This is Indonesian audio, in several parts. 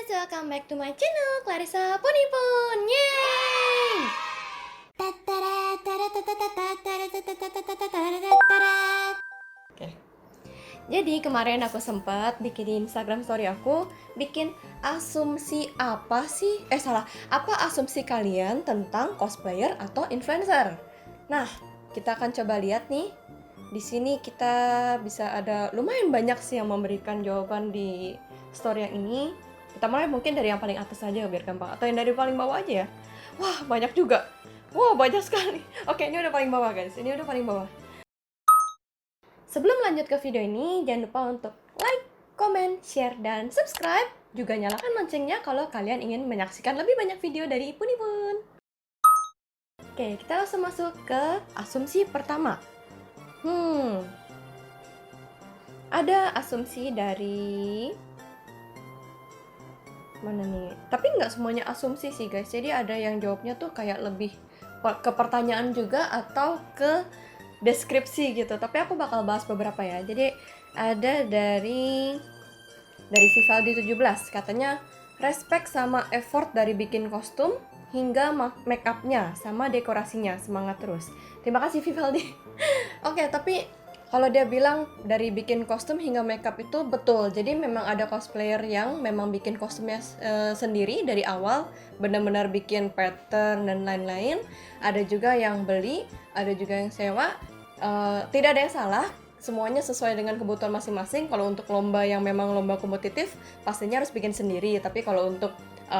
guys, welcome back to my channel Clarissa Ponipun. Yeay! Oke. Jadi kemarin aku sempat bikin di Instagram story aku bikin asumsi apa sih? Apa asumsi kalian tentang cosplayer atau influencer? Nah, kita akan coba lihat nih. Di sini kita bisa ada lumayan banyak sih yang memberikan jawaban di story yang ini. Kita mulai mungkin dari yang paling atas aja biar gampang, atau yang dari paling bawah aja ya. Wah, banyak juga. Wah, banyak sekali. Oke, ini udah paling bawah guys. Ini udah paling bawah. Sebelum lanjut ke video ini, jangan lupa untuk like, comment, share, dan subscribe. Juga nyalakan loncengnya kalau kalian ingin menyaksikan lebih banyak video dari Ipun Ipun. Oke, kita langsung masuk ke asumsi pertama. Ada asumsi dari mana nih? Tapi nggak semuanya asumsi sih guys. Jadi ada yang jawabnya tuh kayak lebih ke pertanyaan juga atau ke deskripsi gitu. Tapi aku bakal bahas beberapa ya. Jadi ada dari Vivaldi 17, katanya respect sama effort dari bikin kostum hingga make upnya sama dekorasinya, semangat terus. Terima kasih Vivaldi. Oke, tapi kalau dia bilang dari bikin kostum hingga makeup itu betul. Jadi memang ada cosplayer yang memang bikin kostumnya sendiri dari awal, benar-benar bikin pattern dan lain-lain. Ada juga yang beli, ada juga yang sewa. Tidak ada yang salah, semuanya sesuai dengan kebutuhan masing-masing. Kalau untuk lomba yang memang lomba kompetitif, pastinya harus bikin sendiri. Tapi kalau untuk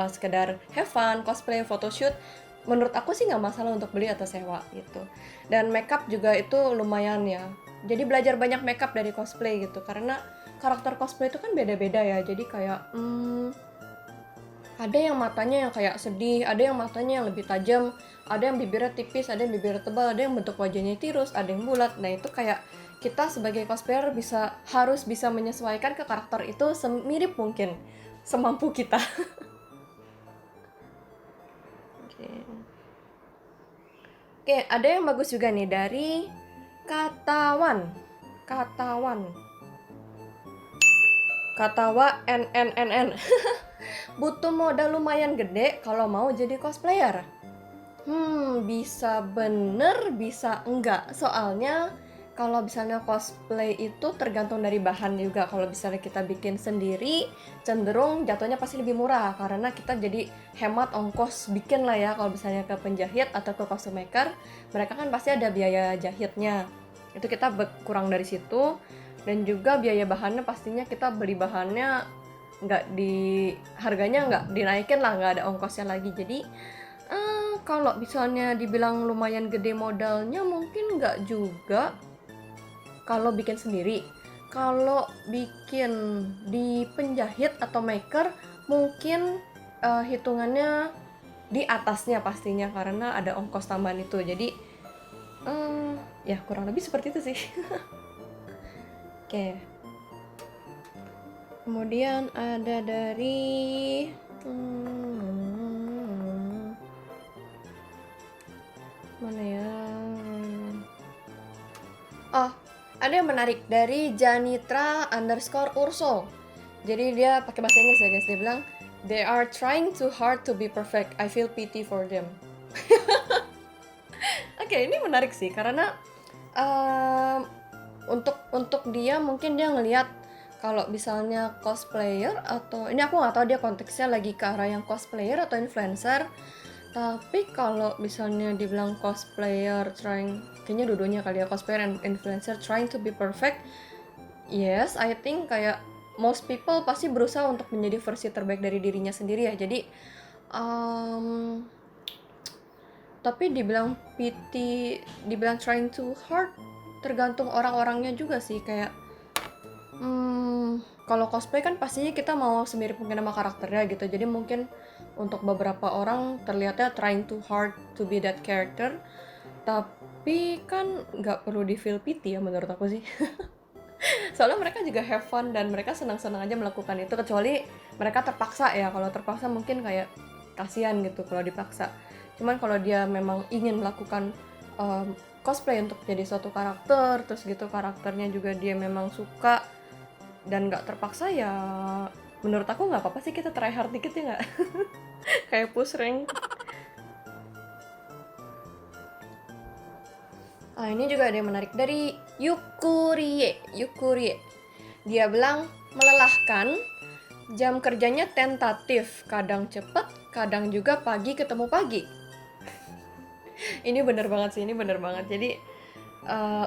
sekedar have fun, cosplay, photoshoot, menurut aku sih nggak masalah untuk beli atau sewa gitu. Dan makeup juga itu lumayan ya. Jadi belajar banyak makeup dari cosplay gitu, karena karakter cosplay itu kan beda-beda ya. Jadi kayak ada yang matanya yang kayak sedih, ada yang matanya yang lebih tajam, ada yang bibirnya tipis, ada yang bibirnya tebal, ada yang bentuk wajahnya tirus, ada yang bulat. Nah itu kayak kita sebagai cosplayer harus bisa menyesuaikan ke karakter itu semirip mungkin, semampu kita. Oke, ada yang bagus juga nih dari Katawa NNNN. Butuh modal lumayan gede kalau mau jadi cosplayer. Bisa bener, bisa enggak. Soalnya kalau misalnya cosplay itu tergantung dari bahan juga. Kalau misalnya kita bikin sendiri, cenderung jatuhnya pasti lebih murah karena kita jadi hemat ongkos bikin lah ya. Kalau misalnya ke penjahit atau ke costume maker, mereka kan pasti ada biaya jahitnya. Itu kita kurang dari situ. Dan juga biaya bahannya pastinya kita beli bahannya harganya nggak dinaikin lah, nggak ada ongkosnya lagi. Jadi kalau misalnya dibilang lumayan gede modalnya, mungkin nggak juga kalau bikin sendiri. Kalau bikin di penjahit atau maker, mungkin hitungannya di atasnya pastinya karena ada ongkos tambahan itu. Jadi ya kurang lebih seperti itu sih. Oke. Kemudian ada dari mana ya? Oh, ada yang menarik dari Janitra_Urso. Jadi dia pakai bahasa Inggris ya guys. Dia bilang, they are trying too hard to be perfect. I feel pity for them. Oke, ini menarik sih karena untuk dia mungkin dia ngelihat kalau misalnya cosplayer atau ini aku nggak tahu dia konteksnya lagi ke arah yang cosplayer atau influencer. Tapi kalau misalnya dibilang cosplayer kayaknya dua-duanya kali ya, cosplayer and influencer trying to be perfect. Yes, I think kayak most people pasti berusaha untuk menjadi versi terbaik dari dirinya sendiri ya. Jadi tapi dibilang trying too hard, tergantung orang-orangnya juga sih. Kayak kalau cosplay kan pastinya kita mau semirip mungkin sama karakternya gitu. Jadi mungkin untuk beberapa orang terlihatnya trying too hard to be that character. Tapi kan nggak perlu di feel pity ya menurut aku sih. Soalnya mereka juga have fun dan mereka senang-senang aja melakukan itu. Kecuali mereka terpaksa ya. Kalau terpaksa mungkin kayak kasihan gitu kalau dipaksa. Cuman kalau dia memang ingin melakukan cosplay untuk jadi suatu karakter, terus gitu karakternya juga dia memang suka dan nggak terpaksa, ya menurut aku nggak apa-apa sih kita try hard dikit ya nggak? Kayak push rank. Ini juga ada yang menarik dari Yukurie. Dia bilang melelahkan, jam kerjanya tentatif, kadang cepet, kadang juga pagi ketemu pagi. Ini bener banget sih, ini bener banget. Jadi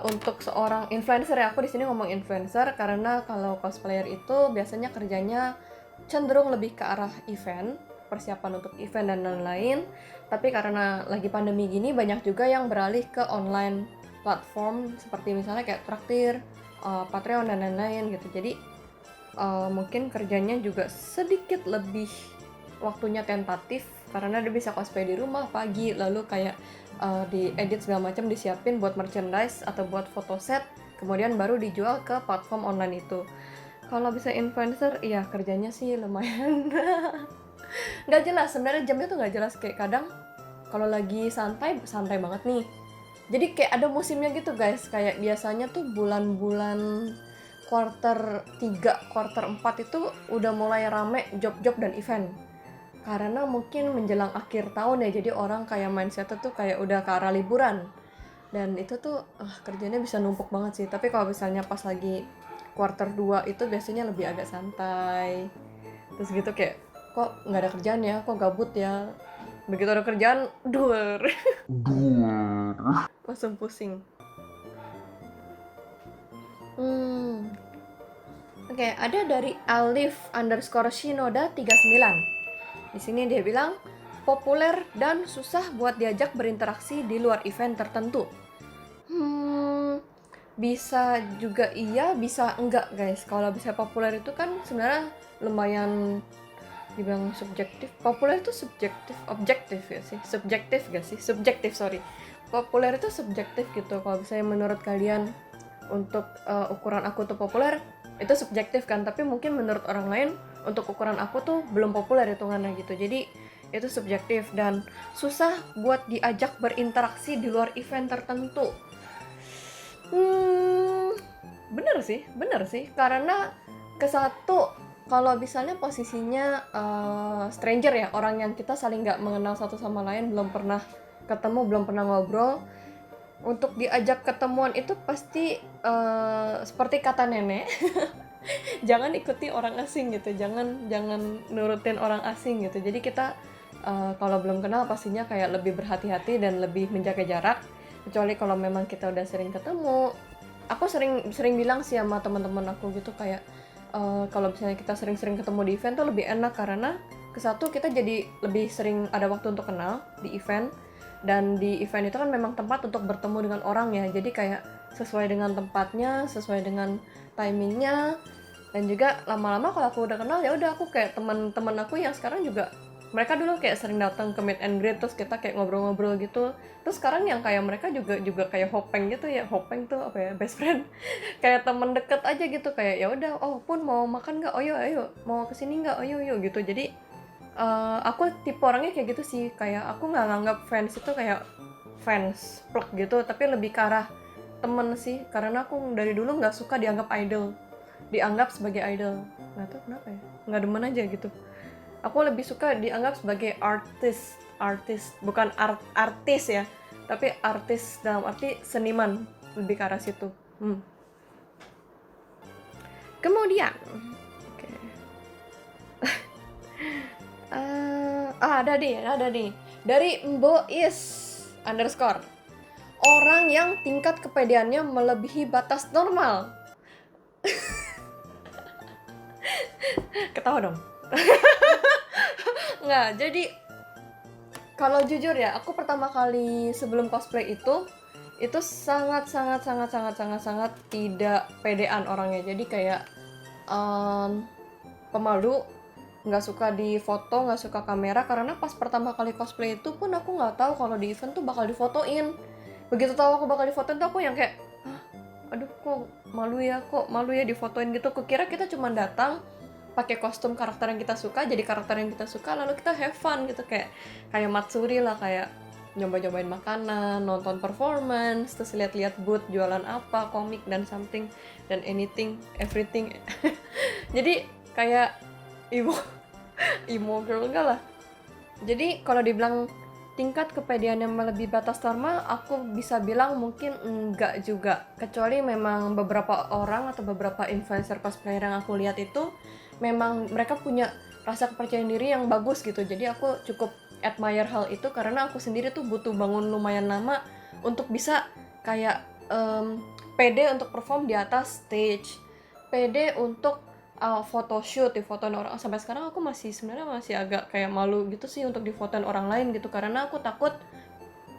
untuk seorang influencer ya, aku di sini ngomong influencer karena kalau cosplayer itu biasanya kerjanya cenderung lebih ke arah event, persiapan untuk event dan lain-lain. Tapi karena lagi pandemi gini, banyak juga yang beralih ke online platform seperti misalnya kayak Traktir, Patreon dan lain-lain gitu. Jadi mungkin kerjanya juga sedikit lebih waktunya tentatif karena dia bisa cosplay di rumah pagi, lalu kayak diedit segala macam, disiapin buat merchandise atau buat fotoset, kemudian baru dijual ke platform online itu. Kalau bisa influencer, ya kerjanya sih lumayan nggak jelas sebenarnya, jamnya tuh nggak jelas. Kayak kadang kalau lagi santai banget nih, jadi kayak ada musimnya gitu guys. Kayak biasanya tuh bulan-bulan quarter 3, quarter 4 itu udah mulai rame job-job dan event. Karena mungkin menjelang akhir tahun ya, jadi orang kayak mindset tuh kayak udah ke arah liburan. Dan itu tuh kerjanya bisa numpuk banget sih. Tapi kalau misalnya pas lagi quarter 2 itu biasanya lebih agak santai. Terus gitu kayak, kok nggak ada kerjaan ya, kok gabut ya. Begitu ada kerjaan, duer. Langsung pusing. Oke, ada dari Alif_Shinoda39. Di sini dia bilang populer dan susah buat diajak berinteraksi di luar event tertentu. Bisa juga iya, bisa enggak guys. Kalau bisa populer itu kan sebenarnya lumayan dibilang subjektif. Populer itu subjektif, objektif ya sih? Subjektif gak sih? Subjektif, sorry. Populer itu subjektif gitu. Kalau misalnya menurut kalian untuk ukuran aku tuh populer, itu subjektif kan, tapi mungkin menurut orang lain untuk ukuran aku tuh belum populer hitungannya gitu. Jadi itu subjektif dan susah buat diajak berinteraksi di luar event tertentu. Bener sih karena kesatu, kalau misalnya posisinya stranger ya, orang yang kita saling nggak mengenal satu sama lain, belum pernah ketemu, belum pernah ngobrol, untuk diajak ketemuan itu pasti seperti kata nenek jangan ikuti orang asing gitu, jangan nurutin orang asing gitu. Jadi kita kalau belum kenal pastinya kayak lebih berhati-hati dan lebih menjaga jarak, kecuali kalau memang kita udah sering ketemu. Aku sering bilang sih sama teman-teman aku gitu kayak kalau misalnya kita sering-sering ketemu di event tuh lebih enak, karena kesatu kita jadi lebih sering ada waktu untuk kenal di event. Dan di event itu kan memang tempat untuk bertemu dengan orang ya, jadi kayak sesuai dengan tempatnya, sesuai dengan timingnya. Dan juga lama-lama kalau aku udah kenal, ya udah aku kayak teman-teman aku yang sekarang juga, mereka dulu kayak sering datang ke meet and greet, terus kita kayak ngobrol-ngobrol gitu. Terus sekarang yang kayak mereka juga kayak hopeng gitu ya. Hopeng tuh apa ya, best friend kayak teman deket aja gitu. Kayak ya udah, oh pun mau makan nggak, oh yuk ayo, mau kesini nggak, oh yuk gitu. Jadi aku tipe orangnya kayak gitu sih, kayak aku nggak nganggap fans itu kayak fans plug gitu, tapi lebih ke arah temen sih, karena aku dari dulu nggak suka dianggap sebagai idol. Nggak tahu kenapa ya, nggak demen aja gitu. Aku lebih suka dianggap sebagai artis, bukan artis ya, tapi artis dalam arti seniman, lebih ke arah situ. Kemudian ada nih dari Mbois_, orang yang tingkat kepedeannya melebihi batas normal. Ketawa dong. Nggak, jadi kalau jujur ya, aku pertama kali sebelum cosplay itu sangat tidak pedean orangnya. Jadi kayak pemalu, nggak suka di foto, nggak suka kamera. Karena pas pertama kali cosplay itu pun aku nggak tahu kalau di event tuh bakal difotoin. Begitu tahu aku bakal difotoin tuh aku yang kayak, aduh kok malu ya difotoin gitu. Kukira kita cuma datang pakai kostum karakter yang kita suka, jadi karakter yang kita suka, lalu kita have fun gitu, kayak Matsuri lah, kayak nyobain makanan, nonton performance, terus lihat-lihat booth jualan apa, komik dan something dan anything, everything. Jadi kayak emo emo girl enggak lah. Jadi kalau dibilang tingkat kepedean yang melebihi batas normal, aku bisa bilang mungkin enggak juga. Kecuali memang beberapa orang atau beberapa influencer cosplayer yang aku lihat itu memang mereka punya rasa kepercayaan diri yang bagus gitu. Jadi aku cukup admire hal itu karena aku sendiri tuh butuh bangun lumayan lama untuk bisa kayak pede untuk perform di atas stage, pede untuk photoshoot, difotoin orang. Sampai sekarang aku sebenarnya masih agak kayak malu gitu sih untuk difotoin orang lain gitu, karena aku takut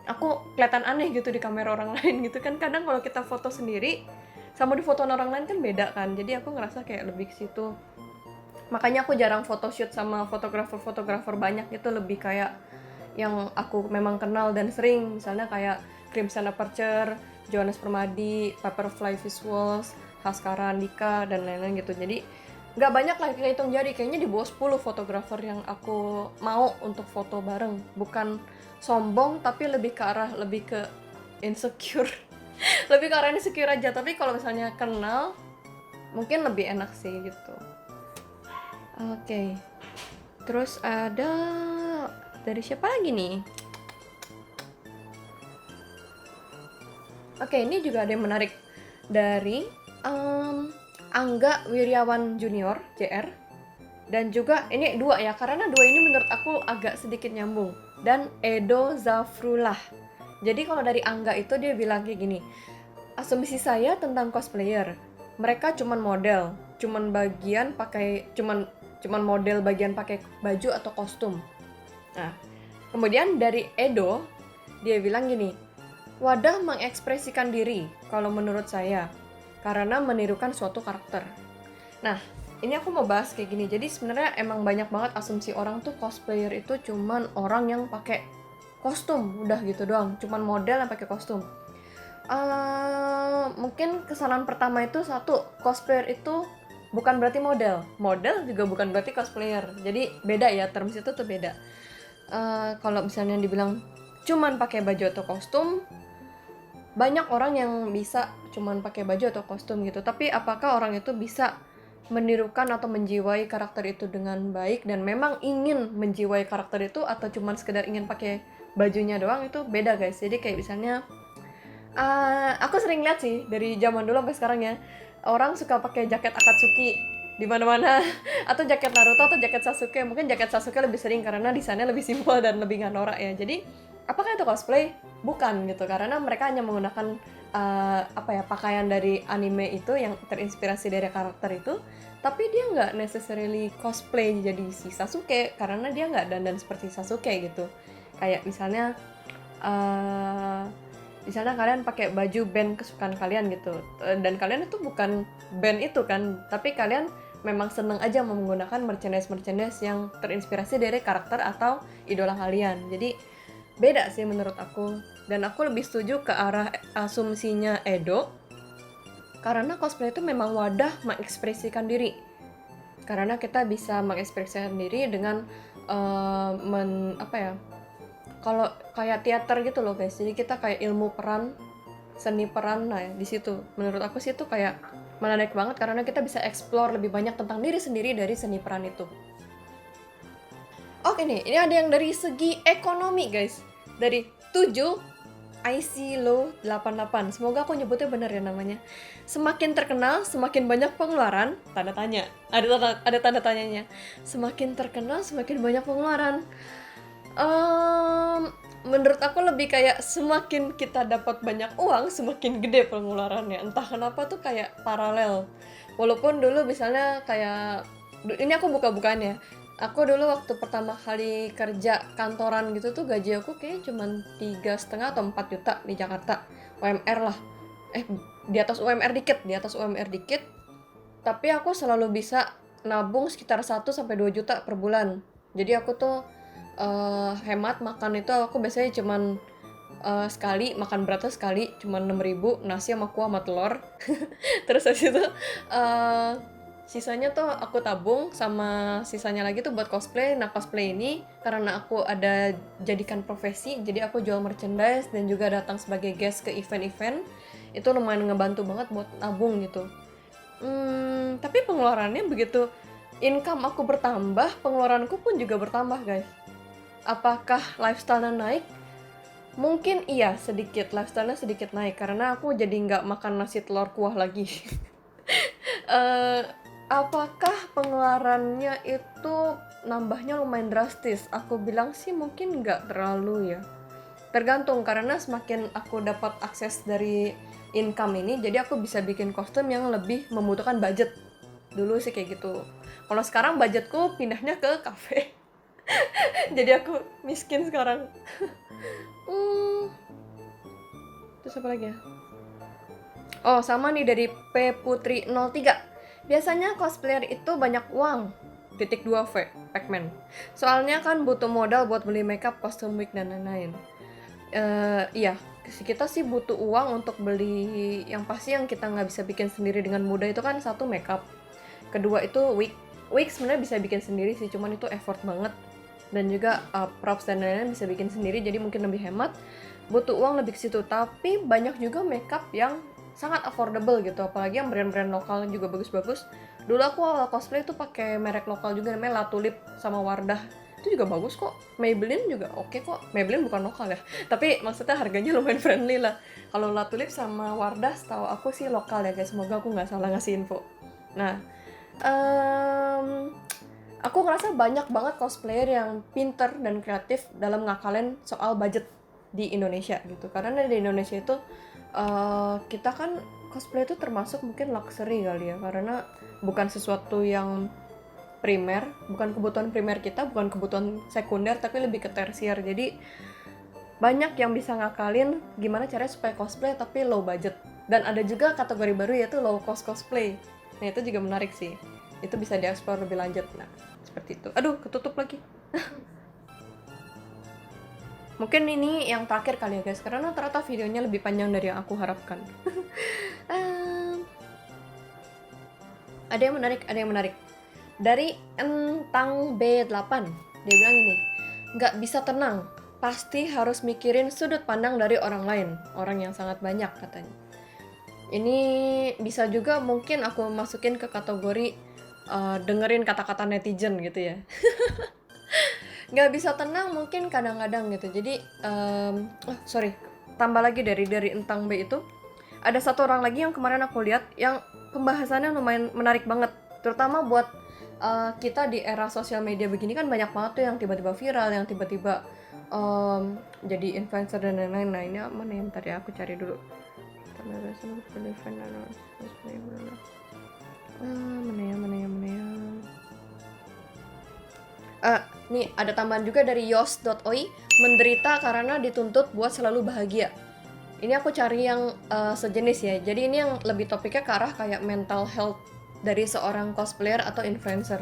aku kelihatan aneh gitu di kamera orang lain gitu kan. Kadang kalau kita foto sendiri sama difotoin orang lain kan beda kan, jadi aku ngerasa kayak lebih ke situ. Makanya aku jarang photoshoot sama fotografer banyak, itu lebih kayak yang aku memang kenal dan sering, misalnya kayak Crimson Aperture, Johannes Permadi, Paperfly Visuals, Haskara Andika, dan lain-lain gitu. Jadi nggak banyak lah, hitung jari, kayaknya di bawah 10 fotografer yang aku mau untuk foto bareng. Bukan sombong, tapi lebih ke insecure. Lebih ke arah insecure aja, tapi kalau misalnya kenal mungkin lebih enak sih gitu. Oke. Terus ada dari siapa lagi nih? Oke, ini juga ada yang menarik dari Angga Wiryawan Junior JR, dan juga ini dua ya, karena dua ini menurut aku agak sedikit nyambung, dan Edo Zafrullah. Jadi kalau dari Angga itu dia bilang kayak gini, asumsi saya tentang cosplayer, mereka cuman model, cuman model bagian pakai baju atau kostum. Nah, kemudian dari Edo dia bilang gini, wadah mengekspresikan diri kalau menurut saya, karena menirukan suatu karakter. Nah, ini aku mau bahas kayak gini. Jadi sebenarnya emang banyak banget asumsi orang tuh cosplayer itu cuman orang yang pakai kostum, udah gitu doang, cuman model yang pakai kostum. Mungkin kesalahan pertama itu, satu, cosplayer itu bukan berarti model juga bukan berarti cosplayer. Jadi beda ya, terms itu tuh beda. Kalau misalnya dibilang cuman pakai baju atau kostum, banyak orang yang bisa cuman pakai baju atau kostum gitu, tapi apakah orang itu bisa menirukan atau menjiwai karakter itu dengan baik dan memang ingin menjiwai karakter itu, atau cuman sekedar ingin pakai bajunya doang, itu beda guys. Jadi kayak misalnya aku sering lihat sih dari zaman dulu sampai sekarang ya, orang suka pakai jaket Akatsuki di mana-mana atau jaket Naruto atau jaket Sasuke. Mungkin jaket Sasuke lebih sering karena desainnya lebih simpel dan lebih nggak norak ya. Jadi apakah itu cosplay? Bukan gitu, karena mereka hanya menggunakan pakaian dari anime itu yang terinspirasi dari karakter itu, tapi dia nggak necessarily cosplay jadi si Sasuke karena dia nggak dandan seperti Sasuke gitu. Kayak misalnya kalian pakai baju band kesukaan kalian gitu, dan kalian itu bukan band itu kan, tapi kalian memang seneng aja menggunakan merchandise yang terinspirasi dari karakter atau idola kalian. Jadi beda sih menurut aku, dan aku lebih setuju ke arah asumsinya Edo, karena cosplay itu memang wadah mengekspresikan diri, karena kita bisa mengekspresikan diri dengan kalau kayak teater gitu loh guys. Jadi kita kayak ilmu peran, seni peran. Nah di situ menurut aku sih itu kayak menarik banget, karena kita bisa explore lebih banyak tentang diri sendiri dari seni peran itu. Oke nih, ini ada yang dari segi ekonomi guys. Dari 7, IC Low 88. Semoga aku nyebutnya benar ya namanya. Semakin terkenal, semakin banyak pengeluaran, tanda tanya. Ada tanda tanyanya. Semakin terkenal, semakin banyak pengeluaran. Menurut aku lebih kayak semakin kita dapat banyak uang, semakin gede pengeluarannya. Entah kenapa tuh kayak paralel. Walaupun dulu misalnya kayak, ini aku buka-bukaan ya, aku dulu waktu pertama kali kerja kantoran gitu tuh gaji aku kayak cuman 3,5 atau 4 juta di Jakarta. UMR lah. Di atas UMR dikit. Tapi aku selalu bisa nabung sekitar 1-2 juta per bulan. Jadi aku tuh hemat makan itu, aku biasanya cuman sekali makan beratnya sekali cuman 6.000, nasi sama kuah sama telur. Terus habis itu sisanya tuh aku tabung, sama sisanya lagi tuh buat cosplay. Nah cosplay ini karena aku ada jadikan profesi, jadi aku jual merchandise dan juga datang sebagai guest ke event-event, itu lumayan ngebantu banget buat nabung gitu. Tapi pengeluarannya begitu income aku bertambah, pengeluaranku pun juga bertambah, guys. Apakah lifestyle-nya naik? Mungkin iya, sedikit, lifestyle-nya sedikit naik, karena aku jadi nggak makan nasi telur kuah lagi. Eh, apakah pengeluarannya itu nambahnya lumayan drastis? Aku bilang sih mungkin nggak terlalu ya. Tergantung, karena semakin aku dapat akses dari income ini, jadi aku bisa bikin kostum yang lebih membutuhkan budget. Dulu sih kayak gitu. Kalau sekarang budgetku pindahnya ke kafe. Jadi aku miskin sekarang. Hmm, terus apa lagi ya? Oh, sama nih dari P Putri 03. Biasanya cosplayer itu banyak uang. Titik 2 V, Pacman. Soalnya kan butuh modal buat beli makeup, kostum wig dan lain-lain. Iya, kita sih butuh uang untuk beli yang pasti yang kita nggak bisa bikin sendiri dengan mudah itu kan satu makeup. Kedua itu wig. Wig sebenarnya bisa bikin sendiri sih, cuman itu effort banget. Dan juga props dan lain-lain bisa bikin sendiri, jadi mungkin lebih hemat. Butuh uang lebih ke situ, tapi banyak juga makeup yang sangat affordable gitu, apalagi yang brand-brand lokal juga bagus-bagus. Dulu aku awal cosplay tuh pakai merek lokal juga namanya La Tulip sama Wardah. Itu juga bagus kok. Maybelline juga oke kok. Maybelline bukan lokal ya, tapi maksudnya harganya lumayan friendly lah. Kalau La Tulip sama Wardah setahu aku sih lokal ya guys, semoga aku nggak salah ngasih info. Nah, aku ngerasa banyak banget cosplayer yang pinter dan kreatif dalam ngakalin soal budget di Indonesia gitu. Karena di Indonesia itu kita kan cosplay itu termasuk mungkin luxury kali ya, karena bukan sesuatu yang primer, bukan kebutuhan primer kita, bukan kebutuhan sekunder, tapi lebih ke tersier. Jadi banyak yang bisa ngakalin gimana caranya supaya cosplay tapi low budget. Dan ada juga kategori baru yaitu low cost cosplay. Nah itu juga menarik sih. Itu bisa dieksplor lebih lanjut. Nah seperti itu. Aduh ketutup lagi. Mungkin ini yang terakhir kali ya guys, karena ternyata videonya lebih panjang dari yang aku harapkan. Ada yang menarik. Dari Entang B8, dia bilang ini, nggak bisa tenang, pasti harus mikirin sudut pandang dari orang lain, orang yang sangat banyak katanya. Ini bisa juga mungkin aku masukin ke kategori dengerin kata-kata netizen gitu ya. Nggak bisa tenang mungkin kadang-kadang gitu. Jadi, tambah lagi dari Entang B itu, ada satu orang lagi yang kemarin aku lihat yang pembahasannya lumayan menarik banget, terutama buat kita di era sosial media begini kan banyak banget tuh yang tiba-tiba viral, yang tiba-tiba jadi influencer dan lain-lain. Nah ini mana ya, bentar ya aku cari dulu. Nih ada tambahan juga dari yos.oi, menderita karena dituntut buat selalu bahagia. Ini aku cari yang sejenis ya. Jadi ini yang lebih topiknya ke arah kayak mental health dari seorang cosplayer atau influencer.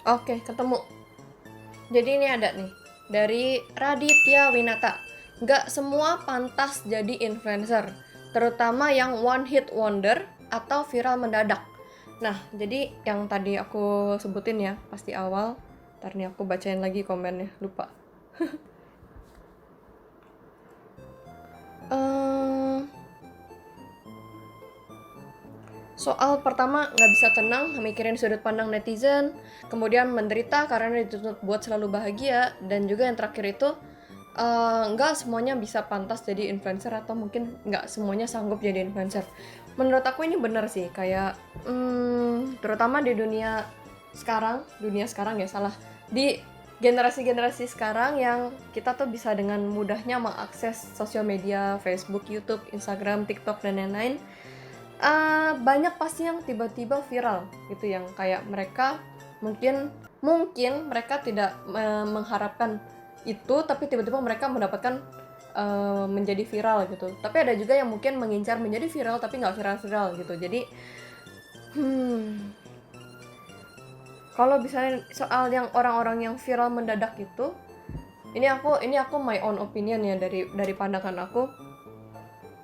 Oke, ketemu. Jadi ini ada nih dari Raditya Winata. Nggak semua pantas jadi influencer, terutama yang one hit wonder atau viral mendadak. Nah, jadi yang tadi aku sebutin ya pas di awal. Ntar nih aku bacain lagi komennya, lupa. Soal pertama, nggak bisa tenang, mikirin sudut pandang netizen, kemudian menderita karena dituntut buat selalu bahagia, dan juga yang terakhir itu, nggak semuanya bisa pantas jadi influencer atau mungkin nggak semuanya sanggup jadi influencer. Menurut aku ini benar sih, kayak terutama di dunia sekarang ya salah, di generasi-generasi sekarang yang kita tuh bisa dengan mudahnya mengakses sosial media, Facebook, YouTube, Instagram, TikTok, dan lain-lain. Banyak pasti yang tiba-tiba viral gitu, yang kayak mereka mungkin mereka tidak mengharapkan itu, tapi tiba-tiba mereka mendapatkan menjadi viral gitu. Tapi ada juga yang mungkin mengincar menjadi viral tapi nggak viral-viral gitu. Jadi kalau misalnya soal yang orang-orang yang viral mendadak itu, ini aku my own opinion ya, dari pandangan aku.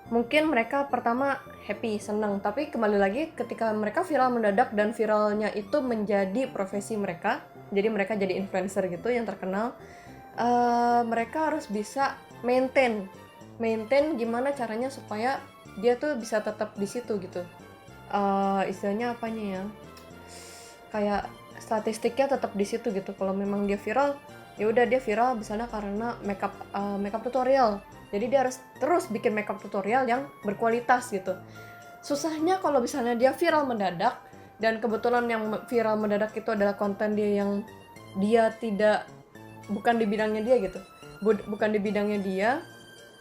Mungkin mereka pertama happy, senang, tapi kembali lagi ketika mereka viral mendadak dan viralnya itu menjadi profesi mereka, jadi mereka jadi influencer gitu yang terkenal, mereka harus bisa maintain gimana caranya supaya dia tuh bisa tetap di situ gitu. Istilahnya apanya ya, kayak statistiknya tetap di situ gitu. Kalau memang dia viral, ya udah dia viral misalnya karena makeup tutorial, jadi dia harus terus bikin makeup tutorial yang berkualitas gitu. Susahnya kalau misalnya dia viral mendadak, dan kebetulan yang viral mendadak itu adalah konten dia yang dia tidak, bukan di bidangnya dia gitu, bukan di bidangnya dia.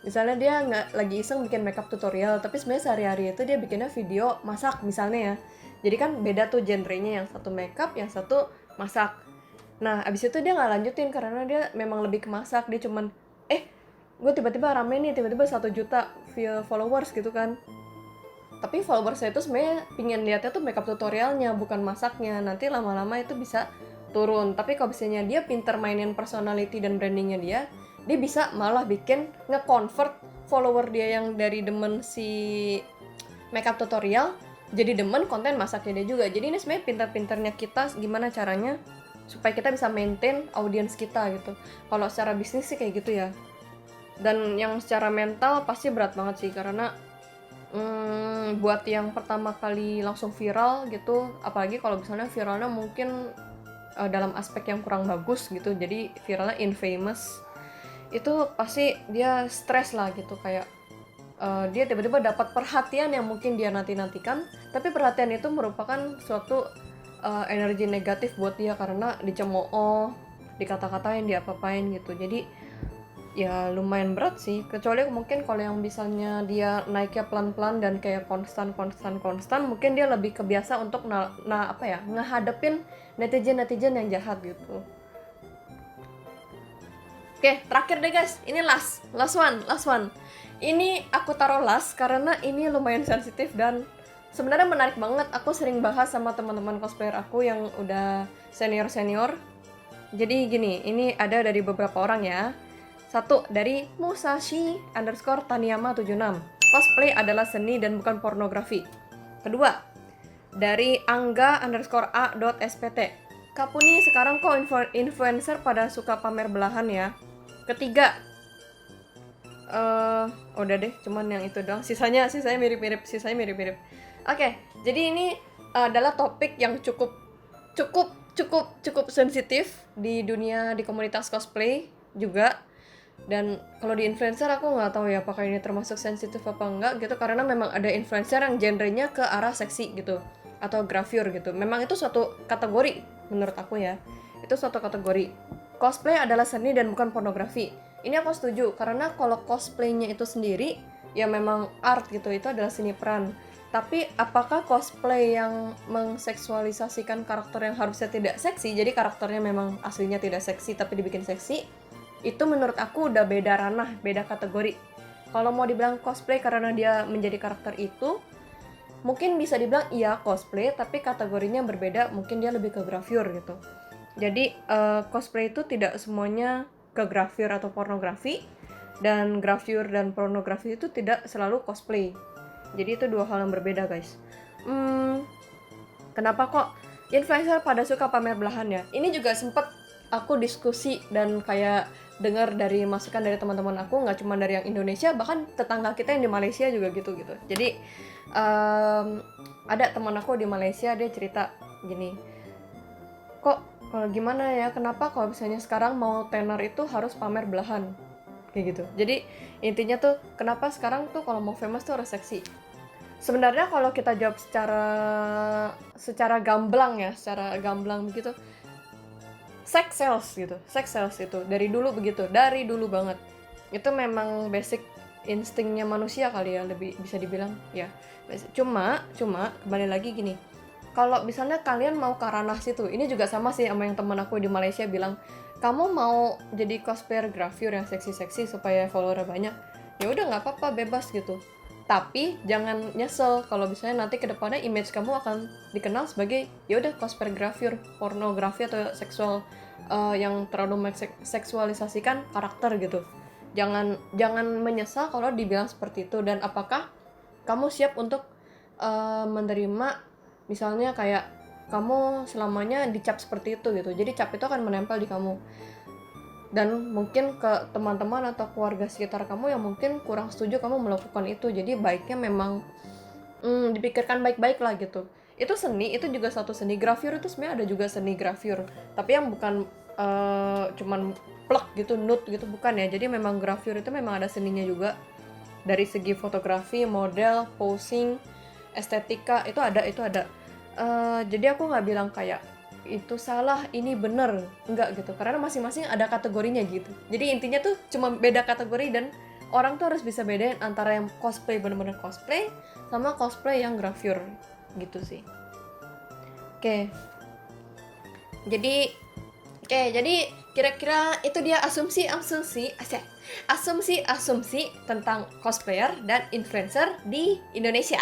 Misalnya dia nggak lagi iseng bikin makeup tutorial, tapi sebenarnya sehari-hari itu dia bikinnya video masak misalnya ya. Jadi kan beda tuh genrenya, yang satu makeup, yang satu masak. Nah, abis itu dia nggak lanjutin karena dia memang lebih ke masak. Dia cuman, gue tiba-tiba rame nih, tiba-tiba 1 juta followers gitu kan. Tapi followers saya itu sebenarnya pingin lihatnya tuh makeup tutorialnya, bukan masaknya. Nanti lama-lama itu bisa turun. Tapi kalau misalnya dia pinter mainin personality dan brandingnya dia bisa malah bikin nge-convert follower dia yang dari demen si makeup tutorial jadi demen konten masaknya dia juga. Jadi ini sebenarnya pinter-pinternya kita gimana caranya supaya kita bisa maintain audiens kita gitu. Kalau secara bisnis sih kayak gitu ya. Dan yang secara mental pasti berat banget sih, karena buat yang pertama kali langsung viral gitu, apalagi kalau misalnya viralnya mungkin dalam aspek yang kurang bagus gitu, jadi viralnya infamous, itu pasti dia stres lah gitu. Kayak dia tiba-tiba dapat perhatian yang mungkin dia nanti-nantikan, tapi perhatian itu merupakan suatu energi negatif buat dia karena dicemooh, dikata-katain, diapa-apain gitu. Jadi ya lumayan berat sih, kecuali mungkin kalau yang misalnya dia naiknya pelan-pelan dan kayak konstan, mungkin dia lebih kebiasa untuk ngehadepin netizen yang jahat gitu. Oke, terakhir deh guys, ini last one. Ini aku taruh last karena ini lumayan sensitif dan sebenarnya menarik banget. Aku sering bahas sama teman-teman cosplayer aku yang udah senior. Jadi gini, ini ada dari beberapa orang ya. 1, dari Musashi_Taniyama76. Cosplay adalah seni dan bukan pornografi. 2, dari Angga_A.SPT. Kapuni sekarang kok influencer pada suka pamer belahan ya. 3, udah deh, cuman yang itu doang. Sisanya mirip-mirip. Oke, jadi ini adalah topik yang cukup sensitif di komunitas cosplay juga. Dan kalau di influencer aku nggak tahu ya apakah ini termasuk sensitif apa enggak gitu, karena memang ada influencer yang genrenya ke arah seksi gitu atau grafure gitu. Memang itu suatu kategori menurut aku ya. Itu suatu kategori. Cosplay adalah seni dan bukan pornografi. Ini aku setuju, karena kalau cosplaynya itu sendiri ya memang art gitu, itu adalah seni peran. Tapi apakah cosplay yang mengseksualisasikan karakter yang harusnya tidak seksi, jadi karakternya memang aslinya tidak seksi tapi dibikin seksi, itu menurut aku udah beda ranah, beda kategori. Kalau mau dibilang cosplay karena dia menjadi karakter itu, mungkin bisa dibilang iya cosplay, tapi kategorinya berbeda, mungkin dia lebih ke grafure gitu. Jadi cosplay itu tidak semuanya ke grafure atau pornografi, dan grafure dan pornografi itu tidak selalu cosplay. Jadi itu 2 hal yang berbeda guys. Kenapa kok influencer pada suka pamer belahan ya? Ini juga sempet aku diskusi dan kayak dengar dari masukan dari teman-teman aku, nggak cuma dari yang Indonesia, bahkan tetangga kita yang di Malaysia juga gitu. Jadi ada teman aku di Malaysia, dia cerita gini, kok kalau gimana ya, kenapa kalau misalnya sekarang mau tenar itu harus pamer belahan kayak gitu. Jadi intinya tuh kenapa sekarang tuh kalau mau famous tuh harus seksi. Sebenarnya kalau kita jawab secara gamblang begitu, sex sells itu dari dulu begitu, dari dulu banget. Itu memang basic instingnya manusia kali ya, lebih bisa dibilang ya. Cuma kembali lagi gini, kalau misalnya kalian mau ke ranah situ, ini juga sama sih sama yang teman aku di Malaysia bilang, kamu mau jadi cosplayer grafure yang seksi-seksi supaya follower banyak, ya udah nggak apa-apa, bebas gitu. Tapi jangan nyesel kalau misalnya nanti kedepannya image kamu akan dikenal sebagai ya udah cosplayer grafure, pornografi atau seksual yang terlalu seksualisasikan karakter gitu. Jangan menyesal kalau dibilang seperti itu. Dan apakah kamu siap untuk menerima misalnya kayak kamu selamanya dicap seperti itu gitu. Jadi cap itu akan menempel di kamu. dan mungkin ke teman-teman atau keluarga sekitar kamu yang mungkin kurang setuju kamu melakukan itu. Jadi baiknya memang dipikirkan baik-baik lah gitu. Itu seni, itu juga satu seni. Grafir itu sebenarnya ada juga seni grafir, tapi yang bukan cuman plek gitu, nude gitu, bukan ya. Jadi memang grafir itu memang ada seninya juga. Dari segi fotografi, model, posing, estetika, itu ada, itu ada. Jadi aku nggak bilang kayak itu salah, ini bener, enggak gitu. Karena masing-masing ada kategorinya gitu. Jadi intinya tuh cuma beda kategori, dan orang tuh harus bisa bedain antara yang cosplay bener-bener cosplay sama cosplay yang grafir gitu sih. Oke. Jadi jadi kira-kira itu dia asumsi tentang cosplayer dan influencer di Indonesia.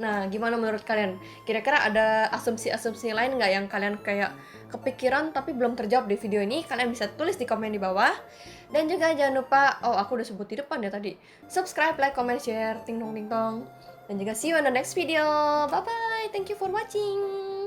Nah, gimana menurut kalian? Kira-kira ada asumsi-asumsi lain nggak yang kalian kayak kepikiran tapi belum terjawab di video ini? Kalian bisa tulis di komen di bawah. Dan juga jangan lupa, oh aku udah sebut di depan ya tadi, subscribe, like, comment, share, ting dong ting dong. Dan juga see you on the next video. Bye bye, thank you for watching.